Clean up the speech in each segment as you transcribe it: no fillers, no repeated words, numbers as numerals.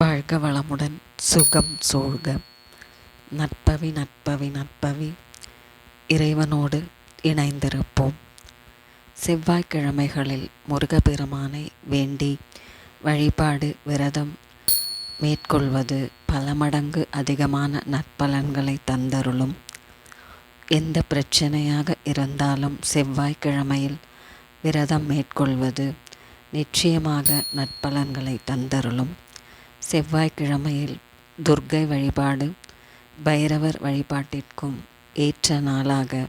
வாழ்க வளமுடன், சுகம் சூழ்க. நற்பவி நற்பவி நற்பவி இறைவனோடு இணைந்திருப்போம். செவ்வாய்க்கிழமைகளில் முருகப்பெருமானை வேண்டி வழிபாடு விரதம் மேற்கொள்வது பல மடங்கு அதிகமான நற்பலன்களை தந்தருளும். எந்த பிரச்சனையாக இருந்தாலும் செவ்வாய்க்கிழமையில் விரதம் மேற்கொள்வது நிச்சயமாக நற்பலன்களை தந்தருளும். செவ்வாய்க்கிழமையில் துர்க்கை வழிபாடு பைரவர் வழிபாட்டிற்கும் ஏற்ற நாளாக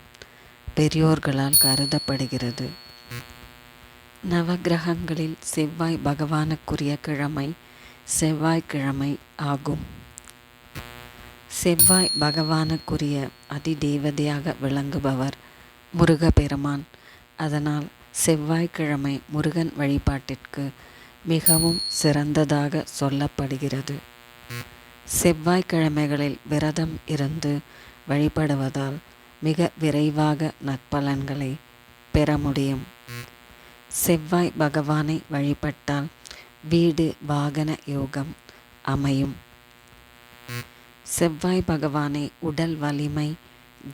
பெரியோர்களால் கருதப்படுகிறது. நவக்கிரகங்களில் செவ்வாய் பகவானுக்குரிய கிழமை செவ்வாய்க்கிழமை ஆகும். செவ்வாய் பகவானுக்குரிய அதிதேவதையாக விளங்குபவர் முருகப்பெருமான். அதனால் செவ்வாய்க்கிழமை முருகன் வழிபாட்டிற்கு மிகவும் சிறந்ததாக சொல்லப்படுகிறது. செவ்வாய்க்கிழமைகளில் விரதம் இருந்து வழிபடுவதால் மிக விரைவாக நற்பலன்களை பெற முடியும். செவ்வாய் பகவானை வழிபட்டால் வீடு வாகன யோகம் அமையும். செவ்வாய் பகவானை உடல் வலிமை,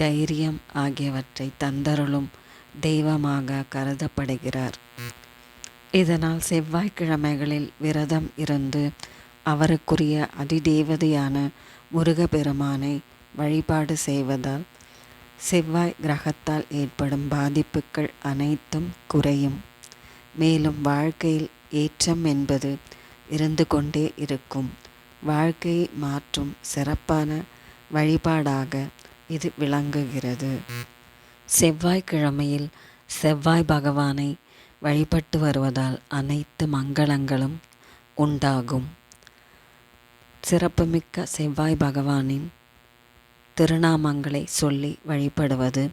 தைரியம் ஆகியவற்றை தந்தருளும் தெய்வமாக கருதப்படுகிறார். இதனால் செவ்வாய்க்கிழமைகளில் விரதம் இருந்து அவருக்குரிய அதிதேவதையான முருகப்பெருமானை வழிபாடு செய்வதால் செவ்வாய் கிரகத்தால் ஏற்படும் பாதிப்புகள் அனைத்தும் குறையும். மேலும் வாழ்க்கையில் ஏற்றம் என்பது இருந்து கொண்டே இருக்கும். வாழ்க்கையை மாற்றும் சிறப்பான வழிபாடாக இது விளங்குகிறது. செவ்வாய்க்கிழமையில் செவ்வாய் பகவானை வழிபட்டு வருவதால் அனைத்து மங்களங்களும் உண்டாகும். சிறப்புமிக்க செவ்வாய் பகவானின் திருநாமங்களை சொல்லி வழிபடுவது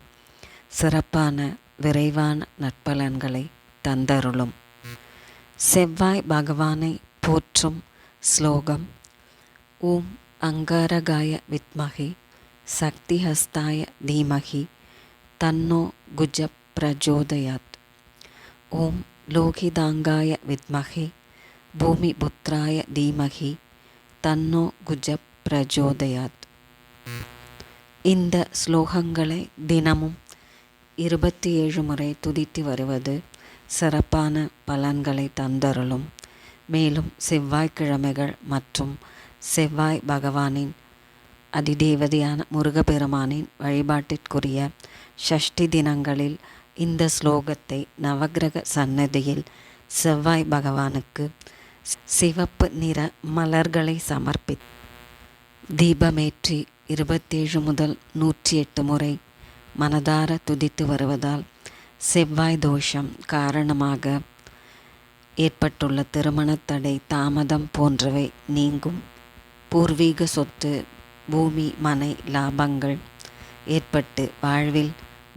சிறப்பான விரைவான நற்பலன்களை தந்தருளும். செவ்வாய் பகவானை போற்றும் ஸ்லோகம்: ஓம் அங்காரகாய வித்மஹே சக்திஹஸ்தாய தீமஹி தன்னோ குஜ பிரஜோதயாத். ஓம் லோகிதாங்காய வித்மஹே பூமிபுத்ராய தீமஹி தன்னோ குஜ பிரஜோதயாத். இந்த ஸ்லோகங்களை தினமும் 27 முறை துதித்து வருவது சிறப்பான பலன்களை தந்தருளும். மேலும் செவ்வாய்க்கிழமைகள் மற்றும் செவ்வாய் பகவானின் அதிதேவதையான முருகப்பெருமானின் வழிபாட்டிற்குரிய ஷஷ்டி தினங்களில் இந்த ஸ்லோகத்தை நவக்கிரக சன்னதியில் செவ்வாய் பகவானுக்கு சிவப்பு நிற மலர்களை சமர்ப்பித்து தீபமேற்றி 27 முதல் 108 முறை மனதார துதித்து வருவதால் செவ்வாய் தோஷம் காரணமாக ஏற்பட்டுள்ள திருமணத்தடை, தாமதம் போன்றவை நீங்கும். பூர்வீக சொத்து, பூமி, மனை லாபங்கள் ஏற்பட்டு வாழ்வில்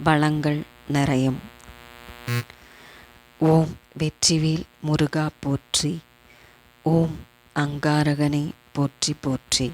வளங்கள் நிறையும். ஓம் வெற்றிவேல் முருகா போற்றி. ஓம் அங்காரகனே போற்றி போற்றி.